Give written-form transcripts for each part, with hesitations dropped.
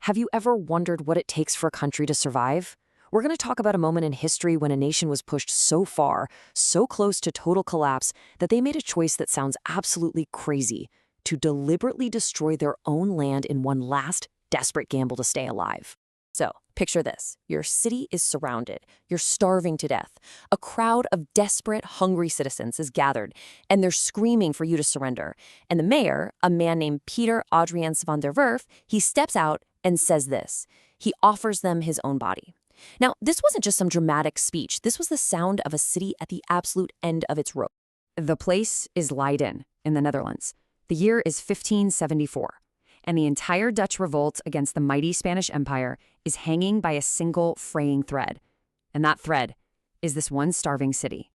Have you ever wondered what it takes for a country to survive? We're going to talk about a moment in history when a nation was pushed so far, so close to total collapse, that they made a choice that sounds absolutely crazy: to deliberately destroy their own land in one last, desperate gamble to stay alive. So, picture this. Your city is surrounded. You're starving to death. A crowd of desperate, hungry citizens is gathered, and they're screaming for you to surrender. And the mayor, a man named Peter Adriaens van der Werf, he steps out and says this. He offers them his own body. Now, this wasn't just some dramatic speech. This was the sound of a city at the absolute end of its rope. The place is Leiden in the Netherlands. The year is 1574. And the entire Dutch revolt against the mighty Spanish Empire is hanging by a single fraying thread. And that thread is this one starving city.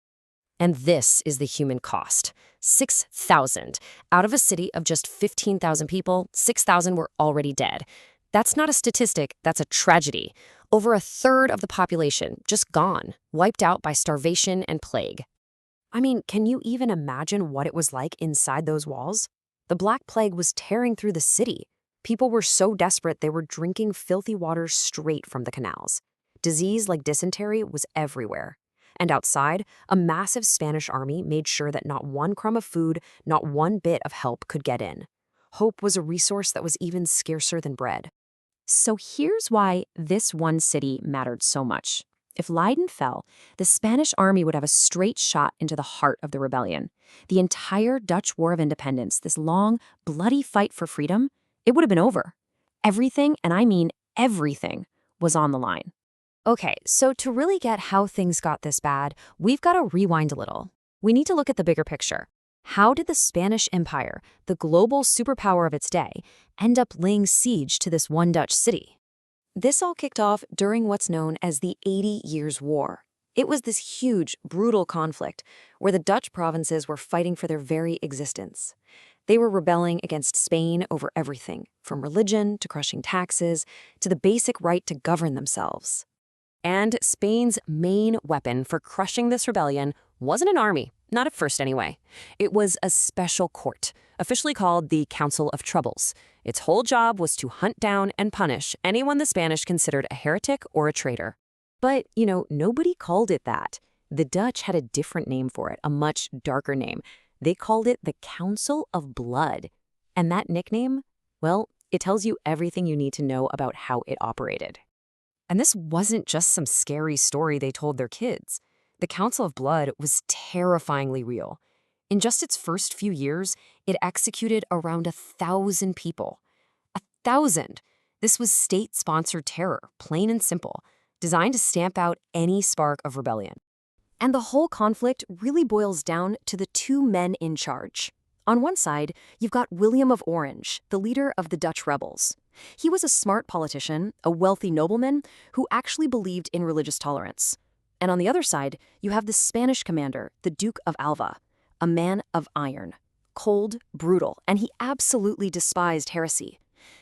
And this is the human cost. 6,000. Out of a city of just 15,000 people, 6,000 were already dead. That's not a statistic, that's a tragedy. Over a third of the population just gone, wiped out by starvation and plague. I mean, can you even imagine what it was like inside those walls? The Black Plague was tearing through the city. People were so desperate they were drinking filthy water straight from the canals. Disease like dysentery was everywhere. And outside, a massive Spanish army made sure that not one crumb of food, not one bit of help could get in. Hope was a resource that was even scarcer than bread. So here's why this one city mattered so much. If Leiden fell, the Spanish army would have a straight shot into the heart of the rebellion. The entire Dutch War of Independence, this long, bloody fight for freedom, it would have been over. Everything, and I mean everything, was on the line. Okay, so to really get how things got this bad, we've got to rewind a little. We need to look at the bigger picture. How did the Spanish Empire, the global superpower of its day, end up laying siege to this one Dutch city? This all kicked off during what's known as the 80 Years' War. It was this huge, brutal conflict where the Dutch provinces were fighting for their very existence. They were rebelling against Spain over everything, from religion to crushing taxes to the basic right to govern themselves. And Spain's main weapon for crushing this rebellion wasn't an army, not at first anyway. It was a special court, officially called the Council of Troubles. Its whole job was to hunt down and punish anyone the Spanish considered a heretic or a traitor. But, nobody called it that. The Dutch had a different name for it, a much darker name. They called it the Council of Blood. And that nickname, well, it tells you everything you need to know about how it operated. And this wasn't just some scary story they told their kids. The Council of Blood was terrifyingly real. In just its first few years, it executed around 1,000 people. 1,000! This was state-sponsored terror, plain and simple, designed to stamp out any spark of rebellion. And the whole conflict really boils down to the two men in charge. On one side, you've got William of Orange, the leader of the Dutch rebels. He was a smart politician, a wealthy nobleman, who actually believed in religious tolerance. And on the other side, you have the Spanish commander, the Duke of Alva, a man of iron, cold, brutal, and he absolutely despised heresy.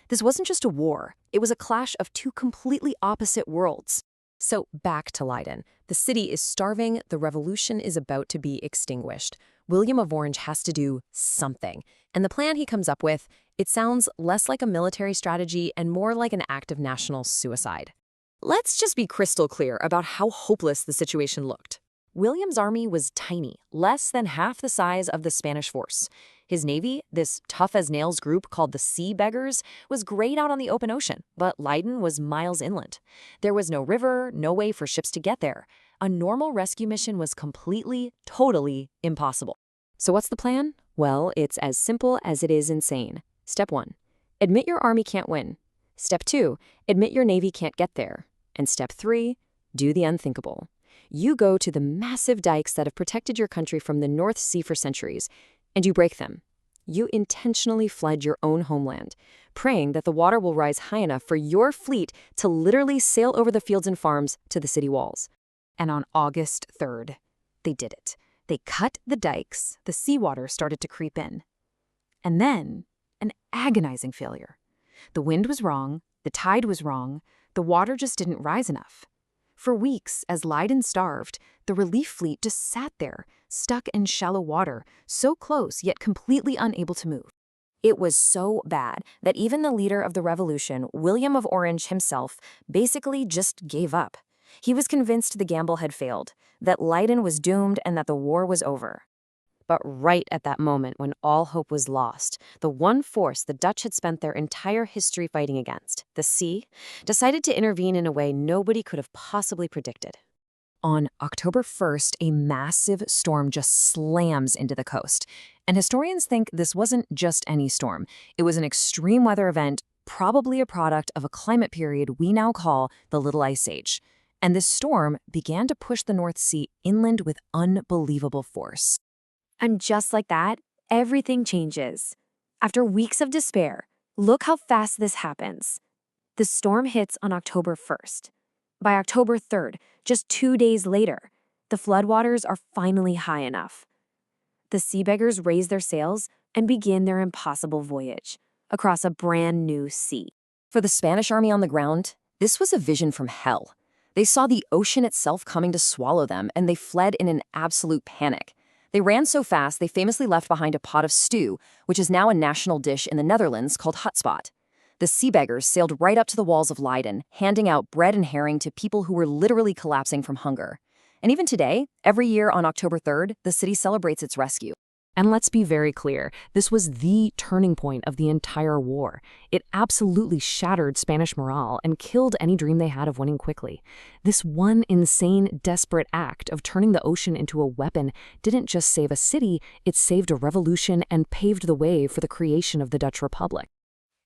This wasn't just a war, it was a clash of two completely opposite worlds. So back to Leiden. The city is starving, the revolution is about to be extinguished. William of Orange has to do something. And the plan he comes up with, it sounds less like a military strategy and more like an act of national suicide. Let's just be crystal clear about how hopeless the situation looked. William's army was tiny, less than half the size of the Spanish force. His navy, this tough-as-nails group called the Sea Beggars, was great out on the open ocean, but Leiden was miles inland. There was no river, no way for ships to get there. A normal rescue mission was completely, totally impossible. So what's the plan? Well, it's as simple as it is insane. Step 1. Admit your army can't win. Step 2. Admit your navy can't get there. And step 3. Do the unthinkable. You go to the massive dikes that have protected your country from the North Sea for centuries, and you break them. You intentionally flood your own homeland, praying that the water will rise high enough for your fleet to literally sail over the fields and farms to the city walls. And on August 3rd, they did it. They cut the dikes, the seawater started to creep in. And then, an agonizing failure. The wind was wrong, the tide was wrong, the water just didn't rise enough. For weeks, as Leiden starved, the relief fleet just sat there, stuck in shallow water, so close yet completely unable to move. It was so bad that even the leader of the revolution, William of Orange himself, basically just gave up. He was convinced the gamble had failed, that Leiden was doomed and that the war was over. But right at that moment when all hope was lost, the one force the Dutch had spent their entire history fighting against, the sea, decided to intervene in a way nobody could have possibly predicted. On October 1st, a massive storm just slams into the coast. And historians think this wasn't just any storm. It was an extreme weather event, probably a product of a climate period we now call the Little Ice Age. And this storm began to push the North Sea inland with unbelievable force. And just like that, everything changes. After weeks of despair, look how fast this happens. The storm hits on October 1st. By October 3rd, just 2 days later, the floodwaters are finally high enough. The sea beggars raise their sails and begin their impossible voyage across a brand new sea. For the Spanish army on the ground, this was a vision from hell. They saw the ocean itself coming to swallow them, and they fled in an absolute panic. They ran so fast they famously left behind a pot of stew, which is now a national dish in the Netherlands called hutspot. The sea beggars sailed right up to the walls of Leiden, handing out bread and herring to people who were literally collapsing from hunger. And even today, every year on October 3rd, the city celebrates its rescue. And let's be very clear, this was the turning point of the entire war. It absolutely shattered Spanish morale and killed any dream they had of winning quickly. This one insane, desperate act of turning the ocean into a weapon didn't just save a city, it saved a revolution and paved the way for the creation of the Dutch Republic.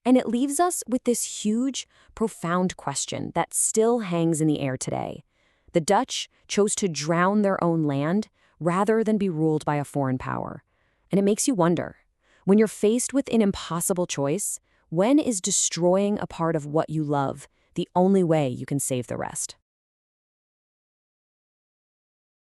And it leaves us with this huge, profound question that still hangs in the air today. The Dutch chose to drown their own land rather than be ruled by a foreign power. And it makes you wonder, when you're faced with an impossible choice, when is destroying a part of what you love the only way you can save the rest?